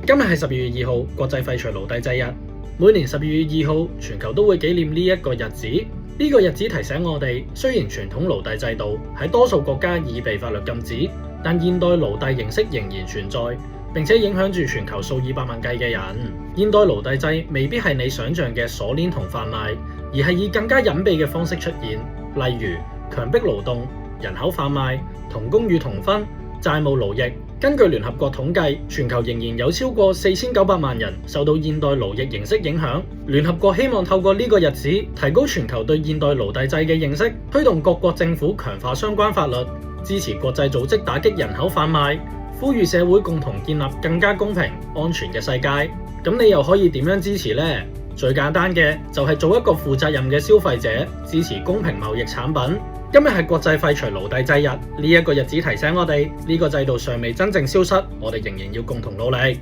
今日係12月2號，國際廢除奴隸制日。每年12月2號，全球都會紀念呢一個日子。呢個日子提醒我哋，雖然傳統奴隸制度喺多數國家已被法律禁止，但現代奴隸形式仍然存在，並且影響住全球數以百萬計嘅人。現代奴隸制未必係你想象嘅鎖鏈同販賣，而係以更加隱秘嘅方式出現，例如強迫勞動、人口販賣、童工與童婚、債務奴役。根據聯合國統計，全球仍然有超過4900萬人受到現代奴役形式影響。聯合國希望透過呢個日子，提高全球對現代奴隸制嘅認識，推動各國政府強化相關法律，支持國際組織打擊人口販賣，呼籲社會共同建立更加公平、安全嘅世界。咁你又可以點樣支持呢？最簡單嘅就係做一個負責任嘅消費者，支持公平貿易產品。今日係國際廢除奴隸制日，呢一個日子提醒我哋，呢個制度尚未真正消失，我哋仍然要共同努力。